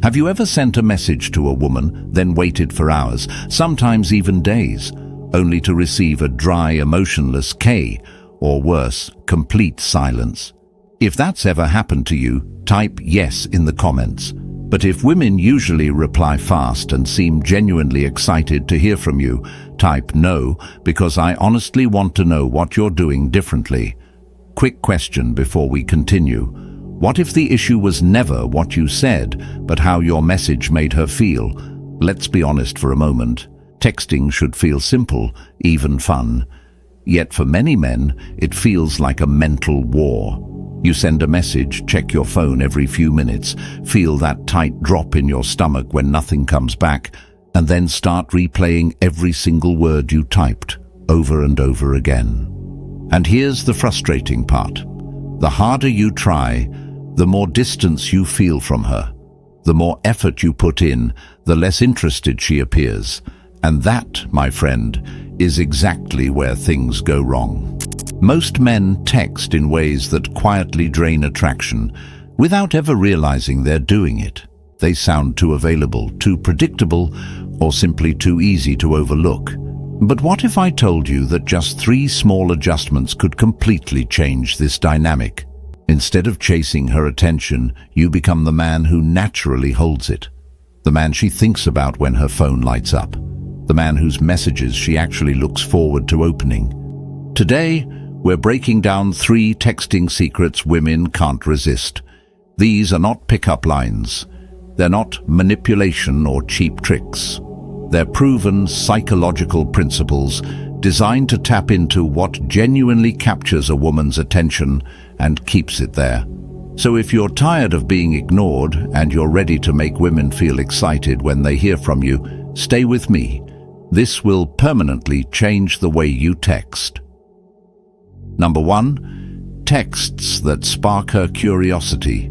Have you ever sent a message to a woman, then waited for hours, sometimes even days, only to receive a dry, emotionless K, or worse, complete silence? If that's ever happened to you, type yes in the comments. But if women usually reply fast and seem genuinely excited to hear from you, type no, because I honestly want to know what you're doing differently. Quick question before we continue. What if the issue was never what you said, but how your message made her feel? Let's be honest for a moment. Texting should feel simple, even fun. Yet for many men, it feels like a mental war. You send a message, check your phone every few minutes, feel that tight drop in your stomach when nothing comes back, and then start replaying every single word you typed, over and over again. And here's the frustrating part. The harder you try, the more distance you feel from her. The more effort you put in, the less interested she appears. And that, my friend, is exactly where things go wrong. Most men text in ways that quietly drain attraction, without ever realizing they're doing it. They sound too available, too predictable, or simply too easy to overlook. But what if I told you that just 3 small adjustments could completely change this dynamic? Instead of chasing her attention, you become the man who naturally holds it. The man she thinks about when her phone lights up. The man whose messages she actually looks forward to opening. Today, we're breaking down 3 texting secrets women can't resist. These are not pickup lines. They're not manipulation or cheap tricks. They're proven psychological principles designed to tap into what genuinely captures a woman's attention and keeps it there. So if you're tired of being ignored and you're ready to make women feel excited when they hear from you, stay with me. This will permanently change the way you text. Number 1, texts that spark her curiosity.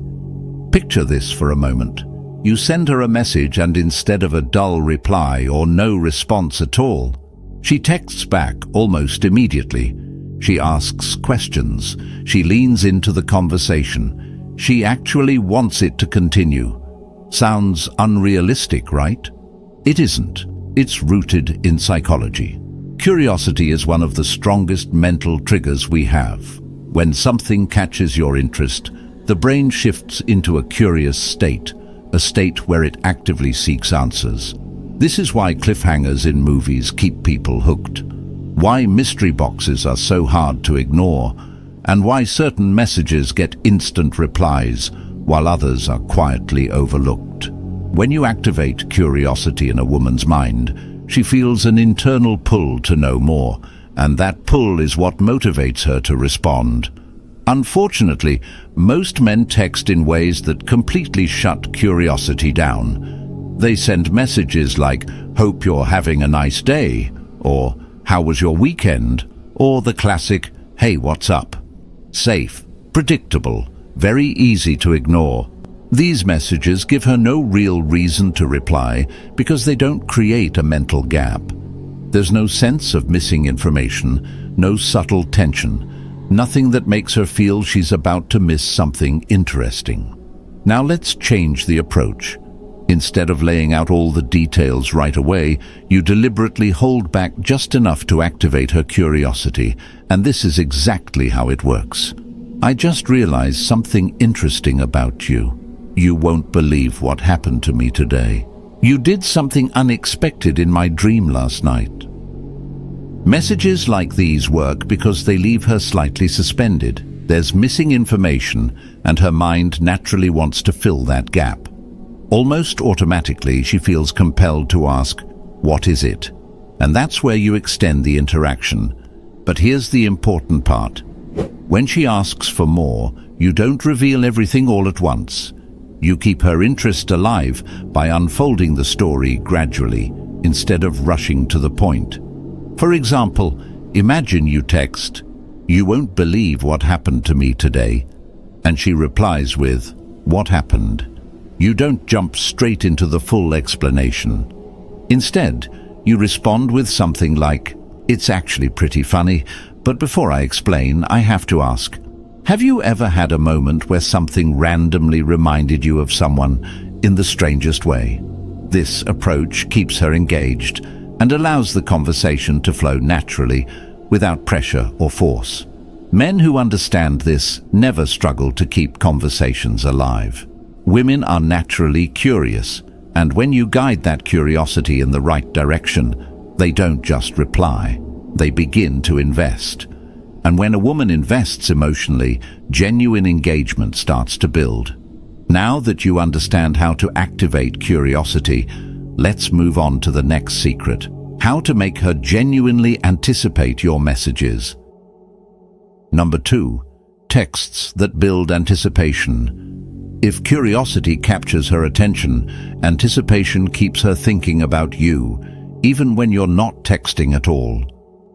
Picture this for a moment. You send her a message and instead of a dull reply or no response at all, she texts back almost immediately. She asks questions. She leans into the conversation. She actually wants it to continue. Sounds unrealistic, right? It isn't. It's rooted in psychology. Curiosity is one of the strongest mental triggers we have. When something catches your interest, the brain shifts into a curious state, a state where it actively seeks answers. This is why cliffhangers in movies keep people hooked, why mystery boxes are so hard to ignore, and why certain messages get instant replies while others are quietly overlooked. When you activate curiosity in a woman's mind, she feels an internal pull to know more, and that pull is what motivates her to respond. Unfortunately, most men text in ways that completely shut curiosity down. They send messages like, "Hope you're having a nice day," or "How was your weekend?" or the classic, "Hey, what's up?" Safe, predictable, very easy to ignore. These messages give her no real reason to reply because they don't create a mental gap. There's no sense of missing information, no subtle tension, nothing that makes her feel she's about to miss something interesting. Now let's change the approach. Instead of laying out all the details right away, you deliberately hold back just enough to activate her curiosity, and this is exactly how it works. "I just realized something interesting about you. You won't believe what happened to me today. You did something unexpected in my dream last night." Messages like these work because they leave her slightly suspended. There's missing information, and her mind naturally wants to fill that gap. Almost automatically, she feels compelled to ask, "What is it?" And that's where you extend the interaction. But here's the important part. When she asks for more, you don't reveal everything all at once. You keep her interest alive by unfolding the story gradually, instead of rushing to the point. For example, imagine you text, "You won't believe what happened to me today," and she replies with, "What happened?" You don't jump straight into the full explanation. Instead, you respond with something like, "It's actually pretty funny, but before I explain, I have to ask, have you ever had a moment where something randomly reminded you of someone? in the strangest way. This approach keeps her engaged and allows the conversation to flow naturally without pressure or force. Men who understand this never struggle to keep conversations alive. Women are naturally curious, and when you guide that curiosity in the right direction, they don't just reply, they begin to invest. And when a woman invests emotionally, genuine engagement starts to build. Now that you understand how to activate curiosity, let's move on to the next secret: how to make her genuinely anticipate your messages. Number 2, texts that build anticipation. If curiosity captures her attention, anticipation keeps her thinking about you, even when you're not texting at all.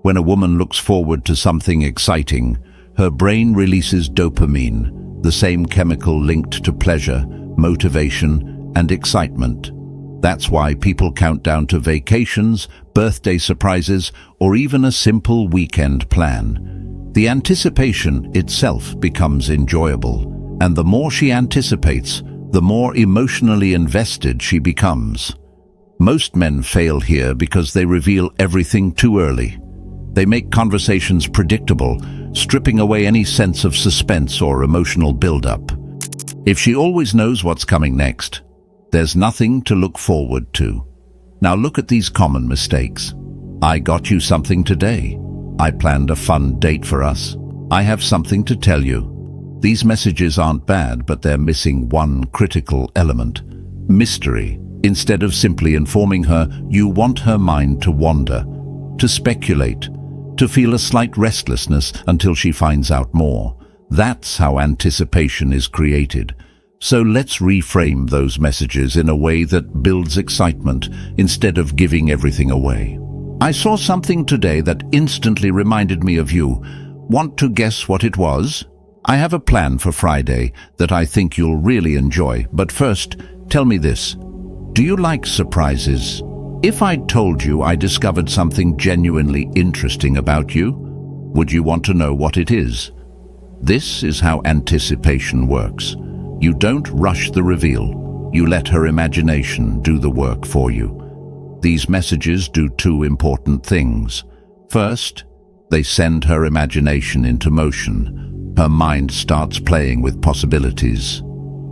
When a woman looks forward to something exciting, her brain releases dopamine, the same chemical linked to pleasure, motivation, and excitement. That's why people count down to vacations, birthday surprises, or even a simple weekend plan. The anticipation itself becomes enjoyable, and the more she anticipates, the more emotionally invested she becomes. Most men fail here because they reveal everything too early. They make conversations predictable, stripping away any sense of suspense or emotional build-up. If she always knows what's coming next, there's nothing to look forward to. Now look at these common mistakes. I got you something today. I planned a fun date for us. I have something to tell you. These messages aren't bad, but they're missing one critical element: mystery. Instead of simply informing her, you want her mind to wander, to speculate, to feel a slight restlessness until she finds out more. That's how anticipation is created. So let's reframe those messages in a way that builds excitement instead of giving everything away. I saw something today that instantly reminded me of you. Want to guess what it was? I have a plan for Friday that I think you'll really enjoy, but first, tell me this. Do you like surprises? If I told you I discovered something genuinely interesting about you, would you want to know what it is? This is how anticipation works. You don't rush the reveal. You let her imagination do the work for you. These messages do two important things. First, they send her imagination into motion. Her mind starts playing with possibilities.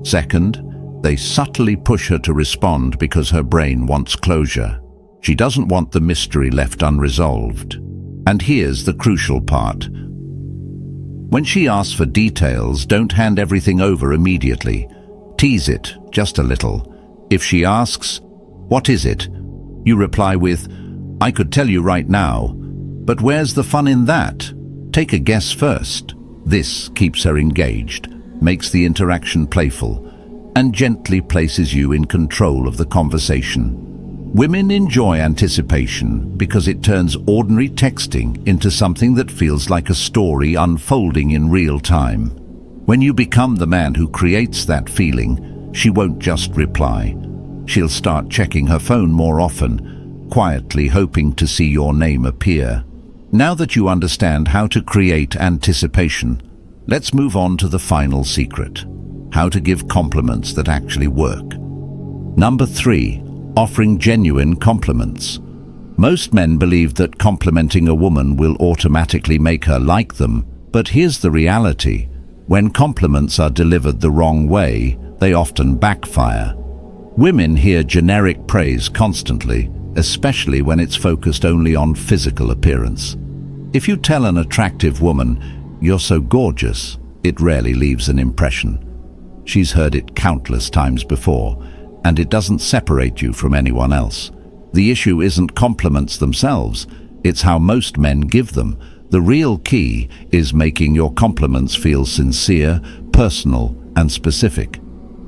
Second, they subtly push her to respond because her brain wants closure. She doesn't want the mystery left unresolved. And here's the crucial part. When she asks for details, don't hand everything over immediately. Tease it just a little. If she asks, "What is it?" you reply with, "I could tell you right now, but where's the fun in that? Take a guess first." This keeps her engaged, makes the interaction playful, and gently places you in control of the conversation. Women enjoy anticipation because it turns ordinary texting into something that feels like a story unfolding in real time. When you become the man who creates that feeling, she won't just reply. She'll start checking her phone more often, quietly hoping to see your name appear. Now that you understand how to create anticipation, let's move on to the final secret: how to give compliments that actually work. Number 3, offering genuine compliments. Most men believe that complimenting a woman will automatically make her like them, but here's the reality. When compliments are delivered the wrong way, they often backfire. Women hear generic praise constantly, especially when it's focused only on physical appearance. If you tell an attractive woman, "You're so gorgeous," it rarely leaves an impression. She's heard it countless times before, and it doesn't separate you from anyone else. The issue isn't compliments themselves, it's how most men give them. The real key is making your compliments feel sincere, personal, and specific.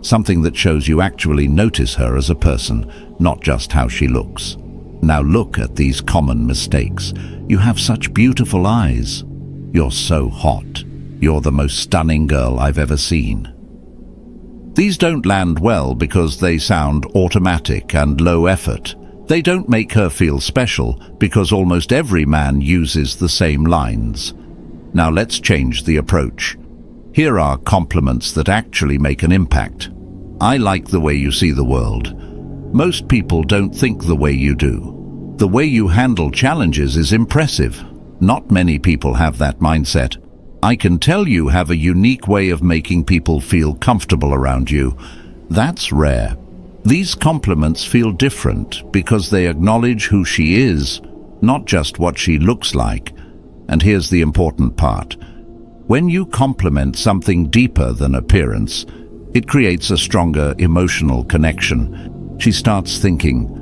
Something that shows you actually notice her as a person, not just how she looks. Now look at these common mistakes. "You have such beautiful eyes." "You're so hot." "You're the most stunning girl I've ever seen." These don't land well because they sound automatic and low effort. They don't make her feel special because almost every man uses the same lines. Now let's change the approach. Here are compliments that actually make an impact. I like the way you see the world. Most people don't think the way you do. The way you handle challenges is impressive. Not many people have that mindset. I can tell you have a unique way of making people feel comfortable around you. That's rare. These compliments feel different because they acknowledge who she is, not just what she looks like. And here's the important part. When you compliment something deeper than appearance, it creates a stronger emotional connection. She starts thinking,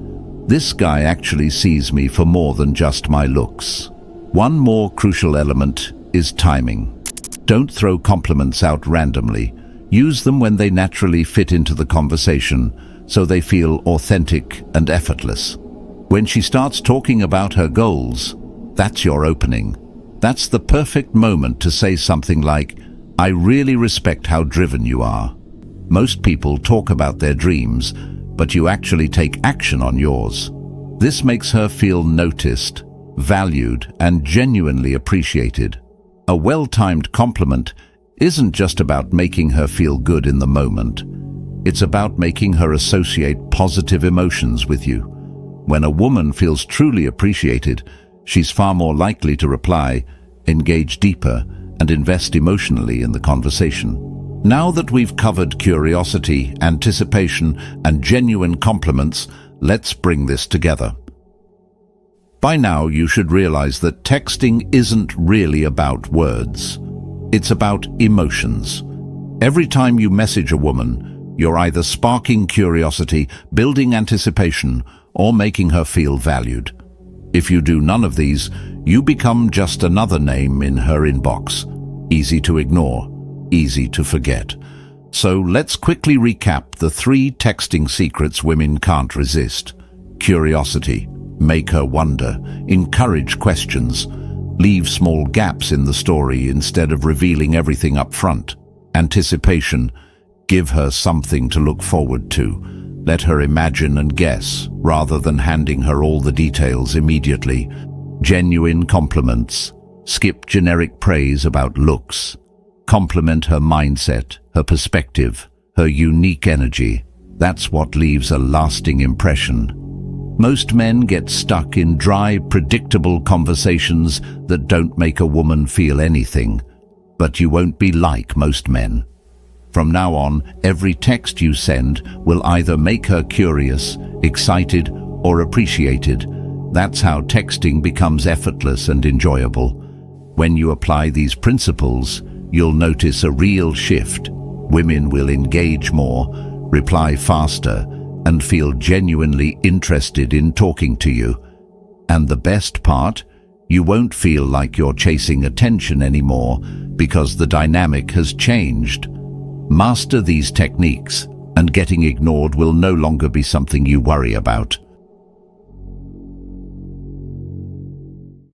this guy actually sees me for more than just my looks. One more crucial element is timing. Don't throw compliments out randomly. Use them when they naturally fit into the conversation, so they feel authentic and effortless. When she starts talking about her goals, that's your opening. That's the perfect moment to say something like, I really respect how driven you are. Most people talk about their dreams, but you actually take action on yours. This makes her feel noticed, valued, and genuinely appreciated. A well-timed compliment isn't just about making her feel good in the moment. It's about making her associate positive emotions with you. When a woman feels truly appreciated, she's far more likely to reply, engage deeper, and invest emotionally in the conversation. Now that we've covered curiosity, anticipation, and genuine compliments, let's bring this together. By now, you should realize that texting isn't really about words. It's about emotions. Every time you message a woman, you're either sparking curiosity, building anticipation, or making her feel valued. If you do none of these, you become just another name in her inbox. Easy to ignore, easy to forget. So let's quickly recap the 3 texting secrets women can't resist. Curiosity. Make her wonder. Encourage questions. Leave small gaps in the story instead of revealing everything up front. Anticipation. Give her something to look forward to. Let her imagine and guess, rather than handing her all the details immediately. Genuine compliments. Skip generic praise about looks. Compliment her mindset, her perspective, her unique energy. That's what leaves a lasting impression. Most men get stuck in dry, predictable conversations that don't make a woman feel anything. But you won't be like most men. From now on, every text you send will either make her curious, excited, or appreciated. That's how texting becomes effortless and enjoyable. When you apply these principles, you'll notice a real shift. Women will engage more, reply faster, and feel genuinely interested in talking to you. And the best part, you won't feel like you're chasing attention anymore because the dynamic has changed. Master these techniques, and getting ignored will no longer be something you worry about.